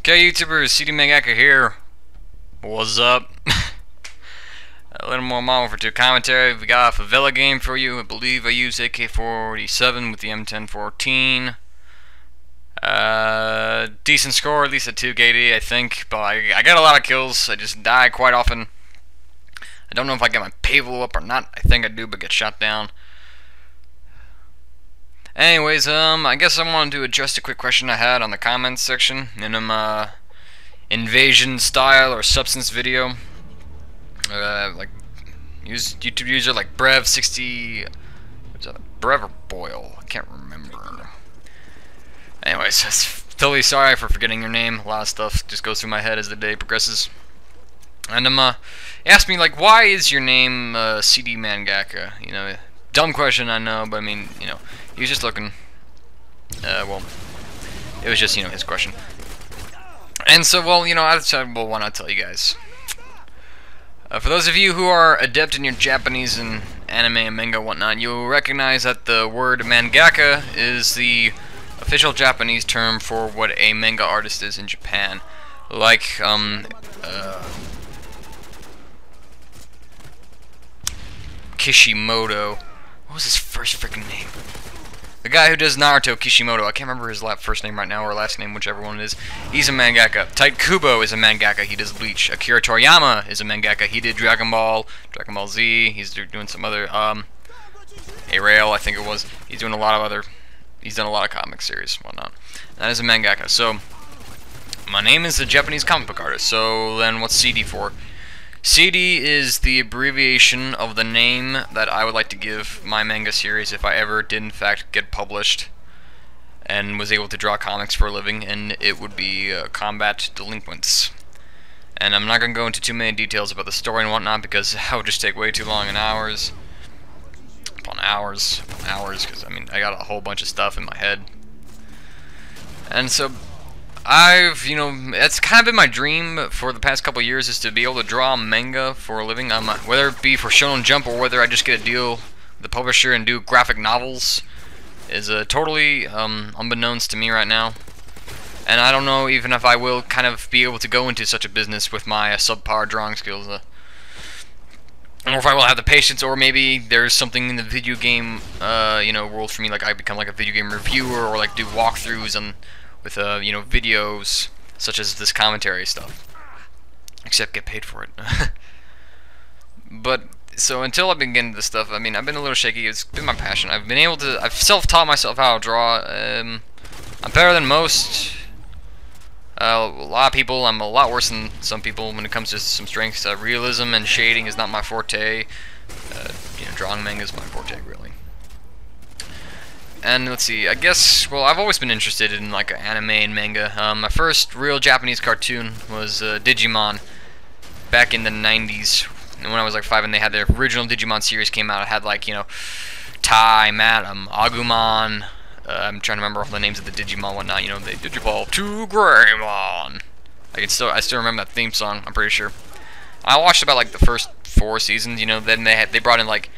Okay, YouTubers, CD-Mangaka here. What's up? A little more Modern Warfare 2 commentary. We got a favela game for you. I believe I used AK-47 with the M1014. Decent score, at least at 2KD, I think. But I got a lot of kills. I just die quite often. I don't know if I get my payload up or not. I think I do, but get shot down. Anyways, I guess I wanted to address a quick question I had on the comments section in invasion style or substance video. Like YouTube user like Brev60, what's that? Brev or Boyle? I can't remember. Anyways, totally sorry for forgetting your name. A lot of stuff just goes through my head as the day progresses. And he asked me like, why is your name CD-Mangaka? You know, dumb question, I know, but I mean, you know, he was just looking. Well, it was just, you know, his question. And so, well, you know, I decided, well, why not tell you guys? For those of you who are adept in your Japanese and anime and manga and whatnot, you'll recognize that the word mangaka is the official Japanese term for what a manga artist is in Japan. Like, Kishimoto. What was his first freaking name? The guy who does Naruto, Kishimoto. I can't remember his first name right now, or last name, whichever one it is. He's a mangaka. Tite Kubo is a mangaka. He does Bleach. Akira Toriyama is a mangaka. He did Dragon Ball, Dragon Ball Z. He's doing some other, A-Rail, I think it was. He's doing a lot of other, he's done a lot of comic series and whatnot. That is a mangaka. So, my name is a Japanese comic book artist. So, then what's CD for? CD is the abbreviation of the name that I would like to give my manga series if I ever did in fact get published and was able to draw comics for a living, and it would be Combat Delinquents. And I'm not going to go into too many details about the story and whatnot because that would just take way too long, and hours upon hours, because I mean I got a whole bunch of stuff in my head. And so you know, it's kind of been my dream for the past couple years, is to be able to draw manga for a living, whether it be for Shonen Jump or whether I just get a deal with the publisher and do graphic novels, is totally unbeknownst to me right now. And I don't know even if I will kind of be able to go into such a business with my subpar drawing skills, or if I will have the patience, or maybe there's something in the video game, you know, world for me, like I become like a video game reviewer, or like do walkthroughs and with you know, videos such as this commentary stuff, except get paid for it. But so until I've been getting into this stuff, I mean, I've been a little shaky. It's been my passion. I've self-taught myself how to draw. I'm better than most. A lot of people. I'm a lot worse than some people when it comes to some strengths. Realism and shading is not my forte. You know, drawing manga is my forte, really. And let's see, I guess, well, I've always been interested in like anime and manga. My first real Japanese cartoon was Digimon back in the 90s. And when I was like 5 and they had their original Digimon series came out, it had like, you know, Tai, Matt, Agumon. I'm trying to remember all the names of the Digimon and whatnot. You know, they Digivolve to Greymon. I still remember that theme song, I'm pretty sure. I watched about like the first 4 seasons, you know, then they brought in like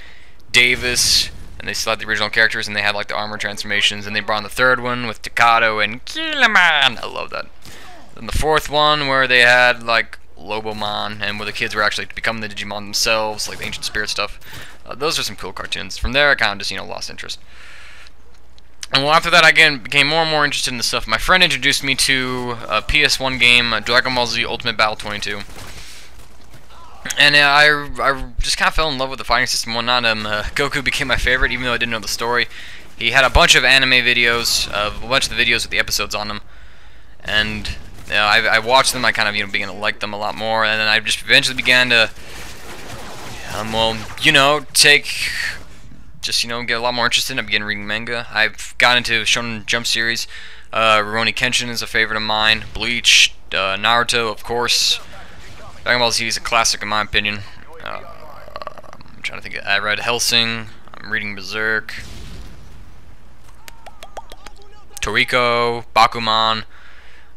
Davis, and they still had the original characters, and they had like the armor transformations, and they brought in the 3rd one with Takato and Killaman. I love that. Then the 4th one where they had like Lobomon, and where the kids were actually becoming the Digimon themselves, like the ancient spirit stuff. Those are some cool cartoons. From there, I kind of just, you know, lost interest. And well, after that, I again became more and more interested in the stuff. My friend introduced me to a PS1 game, Dragon Ball Z Ultimate Battle 22. And I just kind of fell in love with the fighting system and whatnot. Goku became my favorite, even though I didn't know the story. He had a bunch of anime videos, a bunch of the videos with the episodes on them. And you know, I watched them, I kind of, you know, began to like them a lot more. And then I just eventually began to, well, you know, just, you know, get a lot more interested. I began reading manga. I've got into Shonen Jump series. Rurouni Kenshin is a favorite of mine. Bleach, Naruto, of course. Dragon Ball Z is a classic in my opinion. I'm trying to think. I read Hellsing. I'm reading Berserk. Toriko, Bakuman,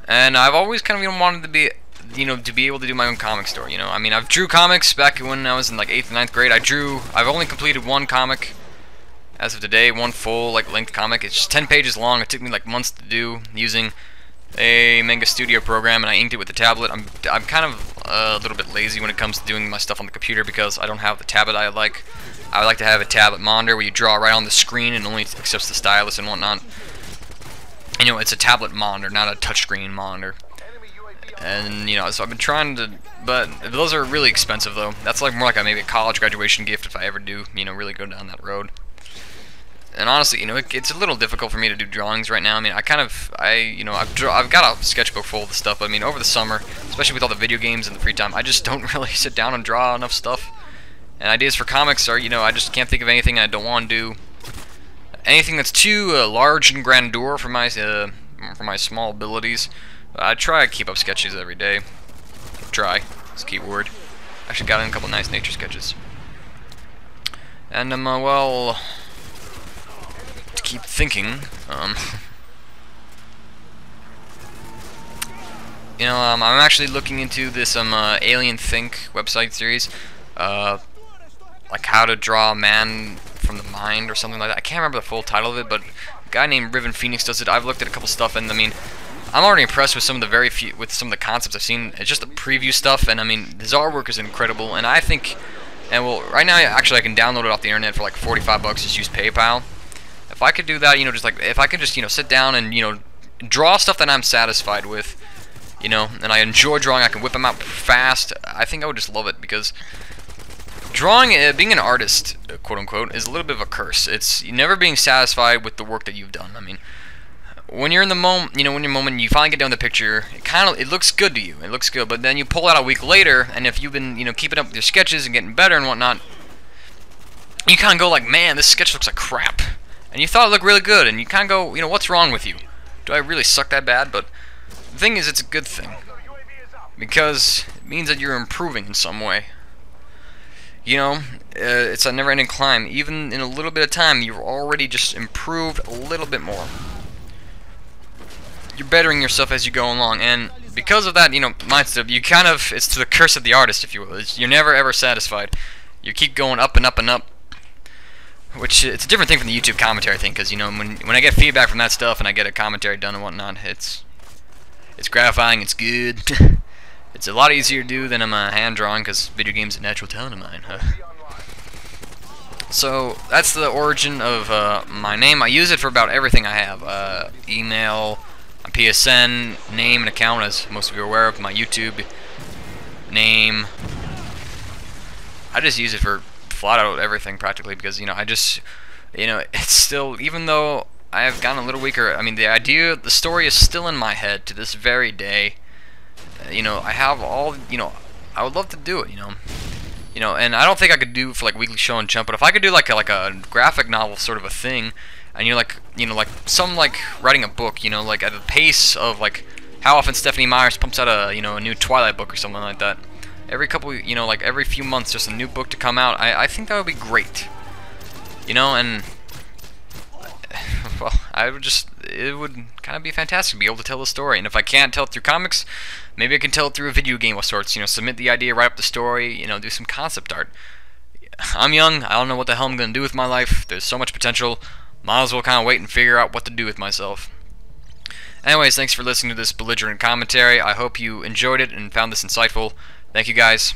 and I've always kind of, you know, wanted to be, you know, to be able to do my own comic store. You know, I mean, I've drew comics back when I was in like 8th and 9th grade. I've only completed 1 comic as of today, 1 full like length comic. It's just 10 pages long. It took me like months to do using a Manga Studio program, and I inked it with the tablet. I'm kind of a little bit lazy when it comes to doing my stuff on the computer because I don't have the tablet I like. I would like to have a tablet monitor where you draw right on the screen and only accepts the stylus and whatnot. And, you know, it's a tablet monitor, not a touchscreen monitor. And, you know, so I've been trying to, but those are really expensive though. That's like more like maybe a college graduation gift if I ever do, you know, really go down that road. And honestly, you know, it's a little difficult for me to do drawings right now. I mean, you know, I've got a sketchbook full of the stuff. But I mean, over the summer, especially with all the video games and the free time, I just don't really sit down and draw enough stuff. And ideas for comics are, you know, I just can't think of anything I don't want to do. Anything that's too large and grandeur for my small abilities. I try to keep up sketches every day. Try, is a key word. Actually got in a couple nice nature sketches. And well, to keep thinking, you know, I'm actually looking into this Alien Think website series, like how to draw a man from the mind or something like that. I can't remember the full title of it, but a guy named Riven Phoenix does it. I've looked at a couple stuff, and I mean, I'm already impressed with some of the concepts I've seen. It's just the preview stuff, and I mean, his artwork is incredible. And I think, and well, right now actually I can download it off the internet for like 45 bucks. Just use PayPal. If I could do that, you know, just like if I could just, you know, sit down and, you know, draw stuff that I'm satisfied with, you know, and I enjoy drawing, I can whip them out fast. I think I would just love it because drawing, being an artist, quote unquote, is a little bit of a curse. It's never being satisfied with the work that you've done. I mean, when you're in the moment, you know, you finally get done with the picture, it looks good to you. It looks good, but then you pull it out a week later, and if you've been, you know, keeping up with your sketches and getting better and whatnot, you kind of go like, man, this sketch looks like crap. And you thought it looked really good, and you kind of go, you know, what's wrong with you? Do I really suck that bad? But the thing is, it's a good thing, because it means that you're improving in some way. You know, it's a never-ending climb. Even in a little bit of time, you've already just improved a little bit more. You're bettering yourself as you go along, and because of that, you know, mindset, you kind of, it's to the curse of the artist, if you will. You're never ever satisfied. You keep going up and up and up, which it's a different thing from the YouTube commentary thing, because, you know, when I get feedback from that stuff and I get a commentary done and whatnot, it's gratifying, it's good. It's a lot easier to do than I'm hand drawing, because video games are a natural talent of mine. So that's the origin of my name. I use it for about everything I have. Email, my PSN, name and account, as most of you are aware of, my YouTube name. I just use it for flat out everything practically, because, you know, I just, you know, it's still, even though I have gotten a little weaker, I mean, the story is still in my head to this very day. You know, I have all, you know, I would love to do it, you know, and I don't think I could do it for like Weekly Show and Jump, but if I could do like a graphic novel sort of a thing, and you're like, you know, like some like writing a book, you know, like at the pace of like how often Stephanie Meyers pumps out a, you know, a new Twilight book or something like that. Every couple, you know, like every few months, just a new book to come out. I think that would be great, you know, and well, it would kind of be fantastic to be able to tell the story. And if I can't tell it through comics, maybe I can tell it through a video game of sorts. You know, submit the idea, write up the story, you know, do some concept art. I'm young, I don't know what the hell I'm going to do with my life. There's so much potential. Might as well kind of wait and figure out what to do with myself. Anyways, thanks for listening to this belligerent commentary. I hope you enjoyed it and found this insightful. Thank you, guys.